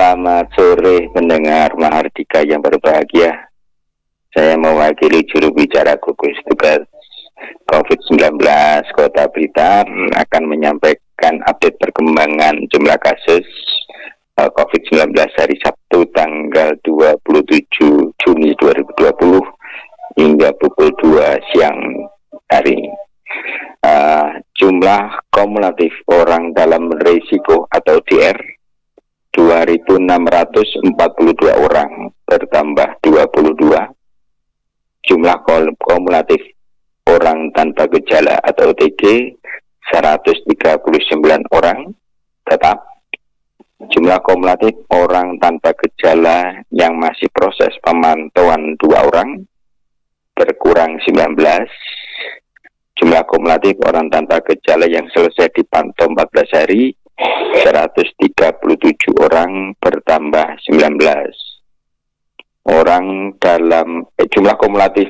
Selamat sore pendengar Mahardika yang berbahagia. Saya mewakili juru bicara gugus tugas COVID-19 Kota Blitar akan menyampaikan update perkembangan jumlah kasus COVID-19 hari Sabtu tanggal 27 Juni 2020 hingga pukul 2 siang hari. Jumlah kumulatif orang dalam risiko atau DR 2.642 orang bertambah 22. Jumlah kumulatif orang tanpa gejala atau OTG 139 orang tetap. Jumlah kumulatif orang tanpa gejala yang masih proses pemantauan 2 orang berkurang 19. Jumlah kumulatif orang tanpa gejala yang selesai dipantau 14 hari 137 orang bertambah 19. Jumlah kumulatif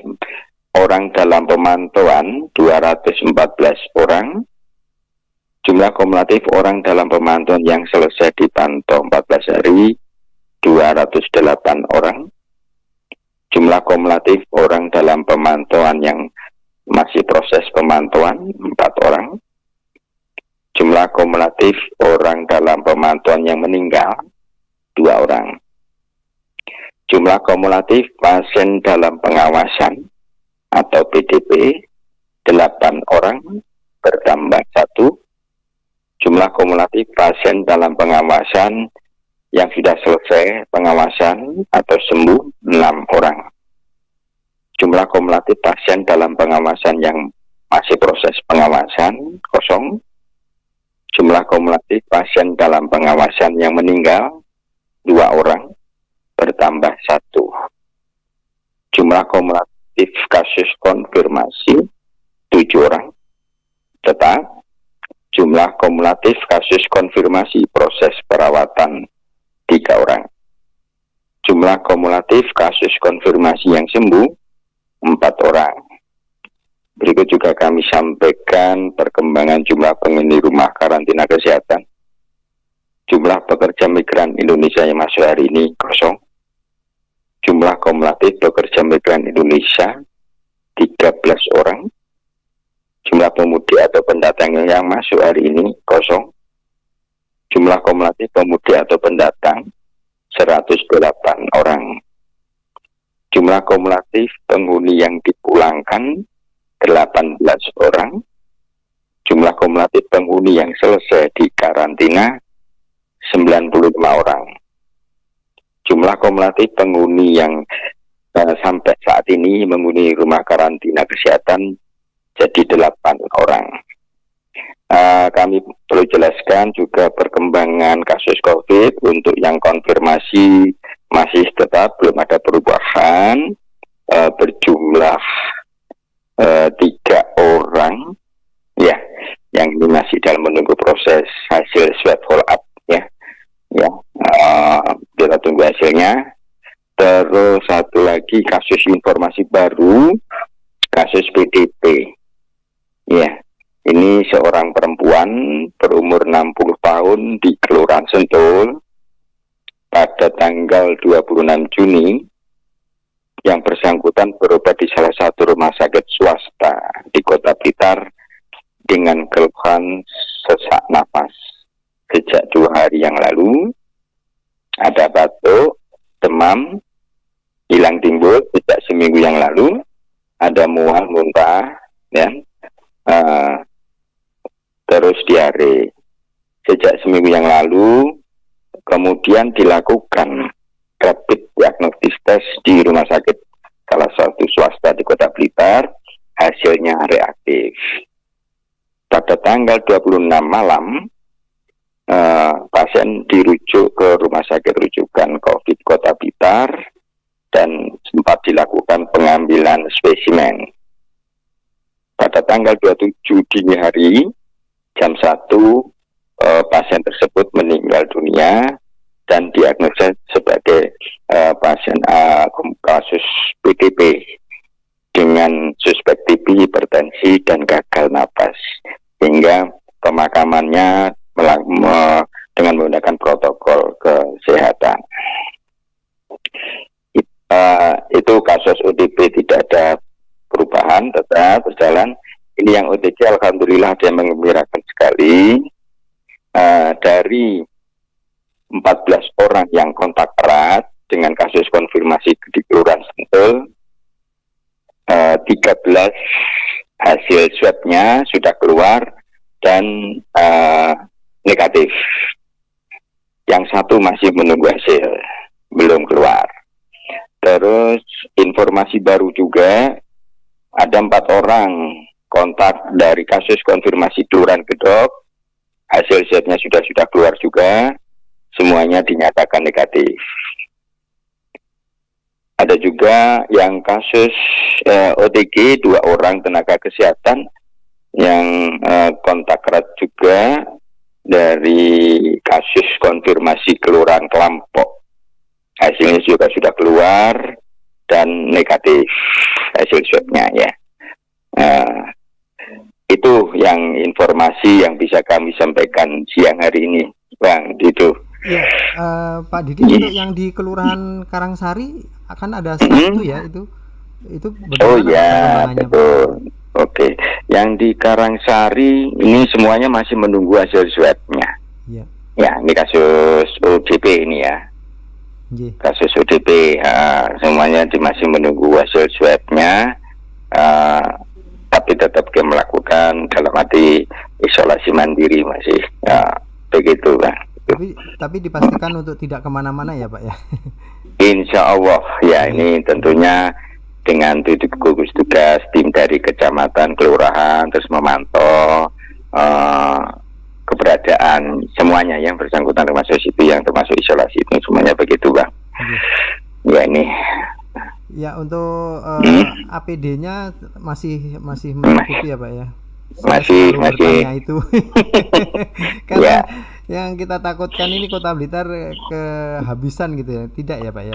orang dalam pemantauan 214 orang. Jumlah kumulatif orang dalam pemantauan yang selesai dipantau 14 hari 208 orang. Jumlah kumulatif orang dalam pemantauan yang masih proses pemantauan 4 orang. Jumlah kumulatif orang dalam pemantauan yang meninggal 2 orang. Jumlah kumulatif pasien dalam pengawasan atau PDP 8 orang bertambah 1. Jumlah kumulatif pasien dalam pengawasan yang sudah selesai pengawasan atau sembuh 6 orang. Jumlah kumulatif pasien dalam pengawasan yang masih proses pengawasan 0. Jumlah kumulatif pasien dalam pengawasan yang meninggal 2 orang bertambah 1. Jumlah kumulatif kasus konfirmasi 7 orang tetap. Jumlah kumulatif kasus konfirmasi proses perawatan 3 orang. Jumlah kumulatif kasus konfirmasi yang sembuh 4 orang. Berikut juga kami sampaikan perkembangan jumlah penghuni rumah karantina kesehatan. Jumlah pekerja migran Indonesia yang masuk hari ini 0. Jumlah kumulatif pekerja migran Indonesia 13 orang. Jumlah pemudik atau pendatang yang masuk hari ini 0. Jumlah kumulatif pemudik atau pendatang 108 orang. Jumlah kumulatif penghuni yang dipulangkan 18 orang. Jumlah kumulatif penghuni yang selesai di karantina 95 orang. Jumlah kumulatif penghuni yang sampai saat ini menghuni rumah karantina kesehatan jadi 8 orang. Kami perlu jelaskan juga perkembangan kasus COVID untuk yang konfirmasi masih tetap belum ada perubahan, berjumlah 3 orang ya, yang ini masih dalam menunggu proses hasil swab follow up ya. Kita tunggu hasilnya. Terus satu lagi kasus informasi baru, kasus PDP ya. Ini seorang perempuan berumur 60 tahun di Kelurahan Sentul pada tanggal 26 Juni yang bersangkutan berobat di salah satu rumah sakit swasta di Kota Blitar dengan keluhan sesak napas. Sejak 2 hari yang lalu ada batuk, demam, hilang timbul sejak seminggu yang lalu, ada mual, muntah, ya, terus diare. Sejak seminggu yang lalu kemudian dilakukan rapid diagnostic test di rumah sakit salah satu swasta di Kota Blitar, hasilnya reaktif. Pada tanggal 26 malam pasien dirujuk ke rumah sakit rujukan COVID Kota Blitar dan sempat dilakukan pengambilan spesimen. Pada tanggal 27 dini hari jam 1 pasien tersebut meninggal dunia dan diagnosa sebagai pasien kasus PDP dengan suspek TB, hipertensi, dan gagal napas, hingga pemakamannya dengan menggunakan protokol kesehatan. sehat berjalan. Ini yang OTG alhamdulillah ada yang mengembirakan sekali. Dari 14 orang yang kontak erat dengan kasus konfirmasi di Kelurahan Sentul, 13 hasil swabnya sudah keluar dan negatif. Yang satu masih menunggu hasil, belum keluar. Terus informasi baru juga, ada 4 orang kontak dari kasus konfirmasi Kelurahan Gedok, hasil swabnya sudah keluar juga, semuanya dinyatakan negatif. Ada juga yang kasus OTG 2 orang tenaga kesehatan yang kontak erat juga dari kasus konfirmasi Kelurahan Kelampok. Hasilnya juga sudah keluar dan negatif hasil swabnya ya. Itu yang informasi yang bisa kami sampaikan siang hari ini, Bang Dito. Ya, Pak Didi, untuk yang di Kelurahan Karangsari akan ada satu ya itu oh ya, betul. Oke, yang di Karangsari ini semuanya masih menunggu hasil swabnya. Ya. Ya, ini kasus ODP ini ya. Kasus ODP, semuanya masih menunggu hasil swabnya. Tapi tetap melakukan dalam arti isolasi mandiri masih begitu, Bang. Tapi dipastikan untuk tidak kemana-mana ya Pak ya. Insya Allah ya, ini tentunya dengan gugus tugas tim dari kecamatan, kelurahan terus memantau keberadaan semuanya yang bersangkutan termasuk itu yang termasuk isolasi itu semuanya begitu, Bang. Ya ini. Ya untuk APD-nya masih mencukupi ya Pak ya. Masih itu. Karena yang kita takutkan ini Kota Blitar kehabisan gitu ya, tidak ya Pak ya?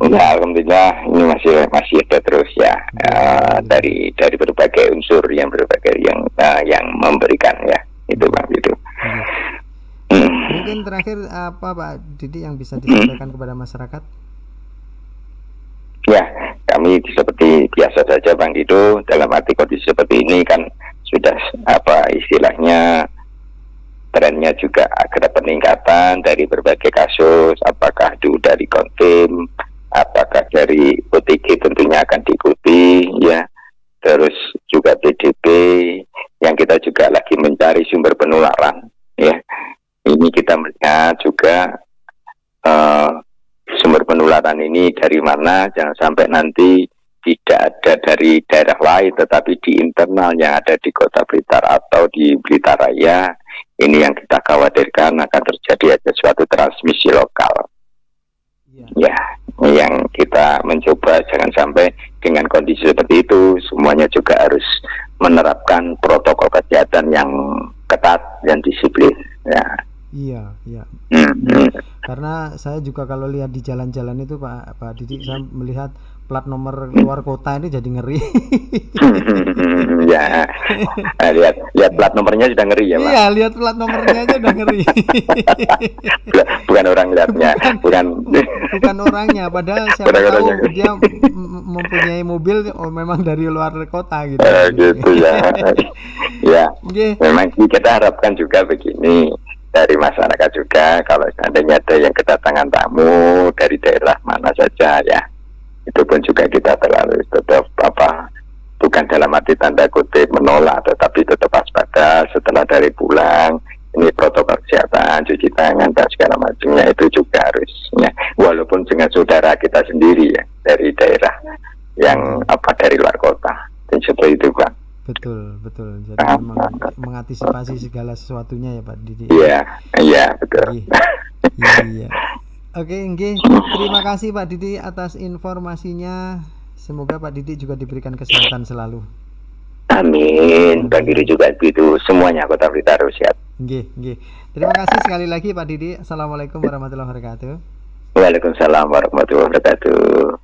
Ya alhamdulillah ini masih ada terus ya, dari berbagai unsur yang memberikan ya itu Bang itu. Mungkin terakhir apa Pak Didi yang bisa disampaikan kepada masyarakat? Ya, kami seperti biasa saja Bang Dido, dalam arti kondisi seperti ini kan sudah istilahnya trennya juga ada peningkatan dari berbagai kasus, apakah itu dari konfirm, apakah dari OTG tentunya akan diikuti ya, terus juga PDP yang kita juga lagi mencari sumber penularan ya. Ini kita melihat juga sumber penularan ini dari mana, jangan sampai nanti tidak ada dari daerah lain tetapi di internalnya ada di Kota Blitar atau di Blitar Raya. Ini yang kita khawatirkan akan terjadi ada suatu transmisi lokal. Ya, yang kita mencoba jangan sampai dengan kondisi seperti itu, semuanya juga harus menerapkan protokol kesehatan yang ketat dan disiplin. Ya. Iya. Karena saya juga kalau lihat di jalan-jalan itu Pak Didi, saya melihat plat nomor luar kota ini jadi ngeri. Ya, lihat plat nomornya sudah ngeri ya Pak. Iya, lihat plat nomornya aja udah ngeri. Bukan orang lihatnya, bukan orangnya, padahal siapa tahu dia mempunyai mobil memang dari luar kota gitu. Gitu ya. Ya, memang kita harapkan juga begini. Dari masyarakat juga, kalau seandainya ada yang kedatangan tamu dari daerah mana saja ya, itu pun juga kita terlalu tetap bukan dalam arti tanda kutip menolak, tetapi tetap waspada setelah dari pulang. Ini protokol kesehatan, cuci tangan dan segala macamnya itu juga harusnya, walaupun dengan saudara kita sendiri ya dari daerah yang dari luar kota, dan seperti itu Pak. Betul. Jadi mengantisipasi segala sesuatunya ya Pak Didi. Iya, betul. Iya. Oke, terima kasih Pak Didi atas informasinya. Semoga Pak Didi juga diberikan kesehatan selalu. Amin. Bang Didi juga begitu. Semuanya Kota Blitar harus sehat. Terima kasih sekali lagi Pak Didi. Assalamualaikum warahmatullahi wabarakatuh. Waalaikumsalam warahmatullahi wabarakatuh.